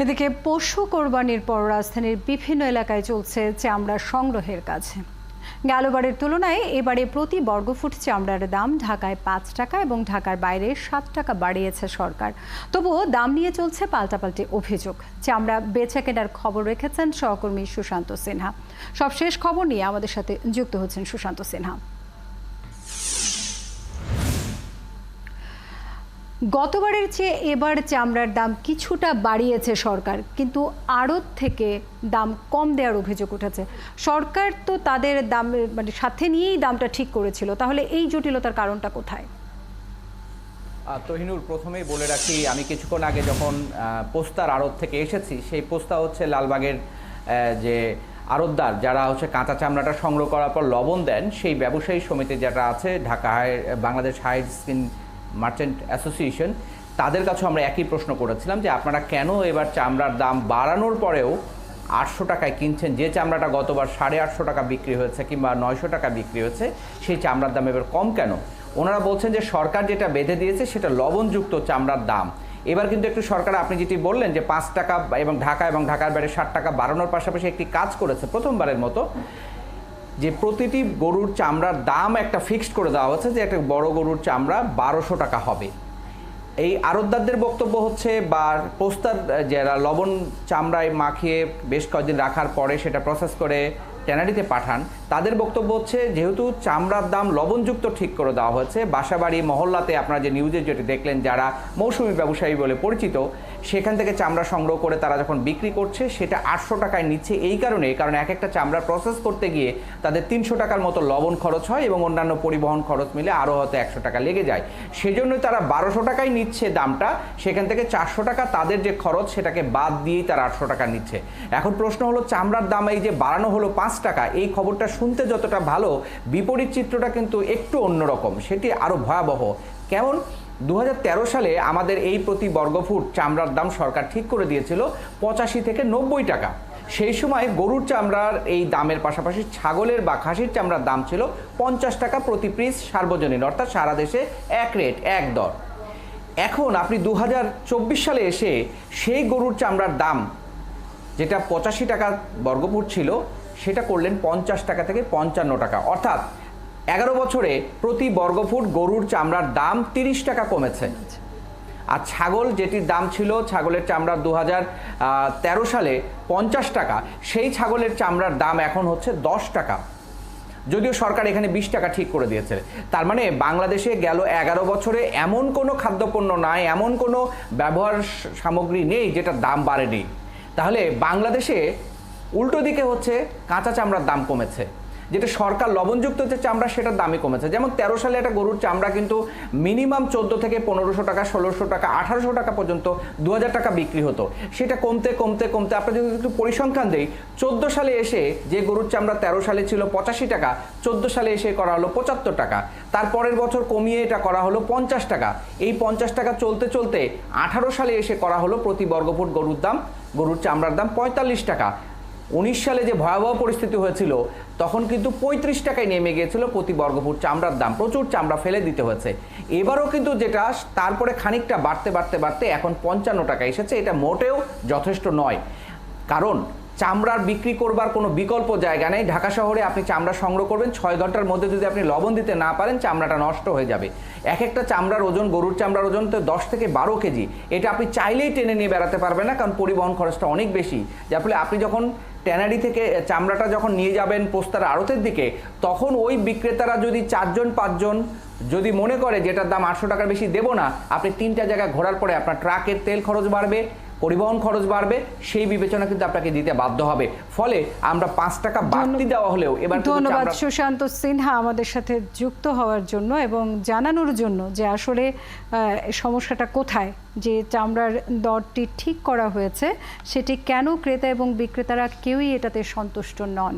এদিকে পশু কোরবানির পর রাজধানীর বিভিন্ন এলাকায় চলছে চামড়া সংগ্রহের কাজ। গেলবারের তুলনায় এবারে প্রতি বর্গফুট চামড়ার দাম ঢাকায় 5 টাকা এবং ঢাকার বাইরে 7 টাকা বাড়িয়েছে সরকার। তবুও দাম নিয়ে চলছে পাল্টাপাল্টি অভিযোগ। চামড়া বেচা কেনার খবর রেখেছেন সহকর্মী সুশান্ত সিনহা। সবশেষ খবর নিয়ে আমাদের সাথে যুক্ত হচ্ছেন সুশান্ত সিনহা। গতবারের চেয়ে এবার চামড়ার দাম কিছুটা বাড়িয়েছে সরকার, কিন্তু আড়ত থেকে দাম কম দেওয়ার অভিযোগ উঠেছে। সরকার তো তাদের দাম সাথে নিয়েই দামটা ঠিক করেছিল, তাহলে এই জটিলতার কারণটা কোথায়? তহিনুর, প্রথমেই বলে রাখি, আমি কিছুক্ষণ আগে যখন পোস্তার আড়ত থেকে এসেছি, সেই পোস্তা হচ্ছে লালবাগের যে আড়তদার যারা হচ্ছে কাঁচা চামড়াটা সংগ্রহ করার পর লবণ দেন, সেই ব্যবসায়ী সমিতি যেটা আছে Dhaka Bangladesh hide skin merchant association, তাদের কাছে আমরা একই প্রশ্ন করেছিলাম যে আপনারা কেন এবার চামড়ার দাম বাড়ানোর পরেও 800 টাকায় কিনছেন, যে চামড়াটা গতবার 850 টাকা বিক্রি হয়েছে কিংবা 900 টাকা বিক্রি হয়েছে, সেই চামড়ার দাম এবার কম কেন? ওনারা বলছেন যে সরকার যেটা বেঁধে দিয়েছে সেটা লবণযুক্ত চামড়ার দাম। এবার কিন্তু একটু সরকার, আপনি যেটি বললেন যে 5 টাকা এবং ঢাকার বাইরে 7 টাকা বাড়ানোর পাশাপাশি একটি কাজ করেছে প্রথমবারের মতো, যে প্রতিটি গরুর চামড়ার দাম একটা ফিক্সড করে দেওয়া হচ্ছে যে একটা বড় গরুর চামড়া 1200 টাকা হবে। এই আড়তদারদের বক্তব্য হচ্ছে, বা পোস্তার যারা লবণ চামড়ায় মাখিয়ে বেশ কয়েকদিন রাখার পরে সেটা প্রসেস করে ট্যানারিতে পাঠান, তাদের বক্তব্য হচ্ছে যেহেতু চামড়ার দাম লবণযুক্ত ঠিক করে দেওয়া হয়েছে, বাসাবাড়ি মহল্লাতে আপনারা যে নিউজে যেটি দেখলেন যারা মৌসুমি ব্যবসায়ী বলে পরিচিত, সেখান থেকে চামড়া সংগ্রহ করে তারা যখন বিক্রি করছে সেটা 800 টাকায় নিচ্ছে। এই কারণে, কারণ এক একটা চামড়া প্রসেস করতে গিয়ে তাদের 300 টাকার মতো লবণ খরচ হয় এবং অন্যান্য পরিবহন খরচ মিলে আরও হয়তো 100 টাকা লেগে যায়। সেজন্যই তারা 1200 টাকায় নিচ্ছে দামটা, সেখান থেকে 400 টাকা তাদের যে খরচ সেটাকে বাদ দিয়েই তারা 800 টাকা নিচ্ছে। এখন প্রশ্ন হলো, চামড়ার দাম এই যে বাড়ানো হলো 5 টাকা, এই খবরটা শুনতে যতটা ভালো, বিপরীত চিত্রটা কিন্তু একটু অন্যরকম, সেটি আরও ভয়াবহ। কেমন? 2013 সালে আমাদের এই প্রতি বর্গফুট চামড়ার দাম সরকার ঠিক করে দিয়েছিল 85 থেকে 90 টাকা। সেই সময় গরুর চামড়ার এই দামের পাশাপাশি ছাগলের বা খাসির চামড়ার দাম ছিল 50 টাকা প্রতি পিস সার্বজনীন, অর্থাৎ সারা দেশে এক রেট, এক দর। এখন আপনি 2024 সালে এসে সেই গরুর চামড়ার দাম যেটা 85 টাকা বর্গফুট ছিল সেটা করলেন 50 টাকা থেকে 55 টাকা, অর্থাৎ 11 বছরে প্রতি বর্গফুট গরুর চামড়ার দাম 30 টাকা কমেছে। আর ছাগল যেটির দাম ছিল, ছাগলের চামড়া 2013 সালে 50 টাকা, সেই ছাগলের চামড়ার দাম এখন হচ্ছে 10 টাকা, যদিও সরকার এখানে 20 টাকা ঠিক করে দিয়েছে। তার মানে বাংলাদেশে গেল 11 বছরে এমন কোনো খাদ্যপণ্য নাই, এমন কোনো ব্যবহার সামগ্রী নেই যেটার দাম বাড়েনি। তাহলে বাংলাদেশে উল্টো দিকে হচ্ছে কাঁচা চামড়ার দাম কমেছে, যেটা সরকার লবণযুক্ত যে চামড়া সেটার দামই কমেছে। যেমন 13 সালে একটা গরুর চামড়া কিন্তু মিনিমাম 14 থেকে 1500 টাকা, 1600 টাকা, 1800 টাকা পর্যন্ত 2000 টাকা বিক্রি হতো। সেটা কমতে কমতে কমতে, আপনার যদি একটু পরিসংখ্যান দেই, 14 সালে এসে যে গরুর চামড়া 13 সালে ছিল 85 টাকা, 14 সালে এসে করা হলো 75 টাকা, তারপরের বছর কমিয়ে এটা করা হলো 50 টাকা। এই 50 টাকা চলতে চলতে 18 সালে এসে করা হলো প্রতি বর্গফুট গরুর চামড়ার দাম 45 টাকা। 19 সালে যে ভয়াবহ পরিস্থিতি হয়েছিল তখন কিন্তু 35 টাকায় নেমে গিয়েছিল প্রতি বর্গফুট চামড়ার দাম, প্রচুর চামড়া ফেলে দিতে হয়েছে। এবারও কিন্তু যেটা তারপরে খানিকটা বাড়তে বাড়তে বাড়তে এখন 55 টাকা এসেছে। এটা মোটেও যথেষ্ট নয়, কারণ চামড়ার বিক্রি করবার কোনো বিকল্প জায়গা নেই। ঢাকা শহরে আপনি চামড়া সংগ্রহ করবেন, 6 ঘন্টার মধ্যে যদি আপনি লবণ দিতে না পারেন চামড়াটা নষ্ট হয়ে যাবে। এক একটা চামড়ার ওজন, গরুর চামড়ার ওজন তো 10 থেকে 12 কেজি। এটা আপনি চাইলেই টেনে নিয়ে বেড়াতে পারবেন না, কারণ পরিবহন খরচটা অনেক বেশি। যার ফলে আপনি যখন ট্যানারি থেকে চামড়াটা যখন নিয়ে যাবেন পোস্তার আড়তের দিকে, তখন ওই বিক্রেতারা যদি 4জন 5জন যদি মনে করে যেটার দাম 800 টাকার বেশি দেবো না, আপনি 3টা জায়গা ঘোরার পরে আপনার ট্রাকের তেল খরচ বাড়বে, পরিবহন খরচ বাড়বে, সেই বিবেচনা কিন্তু আপনাকে দিতে বাধ্য হবে। ফলে আমরা 5 টাকা বাড়তি দেওয়া হলেও এবার। ধন্যবাদ সুশান্ত সিনহা আমাদের সাথে যুক্ত হওয়ার জন্য এবং জানানোর জন্য যে আসলে সমস্যাটা কোথায়, যে চামড়ার দরটি ঠিক করা হয়েছে সেটি কেন ক্রেতা এবং বিক্রেতারা কেউই এটাতে সন্তুষ্ট নন।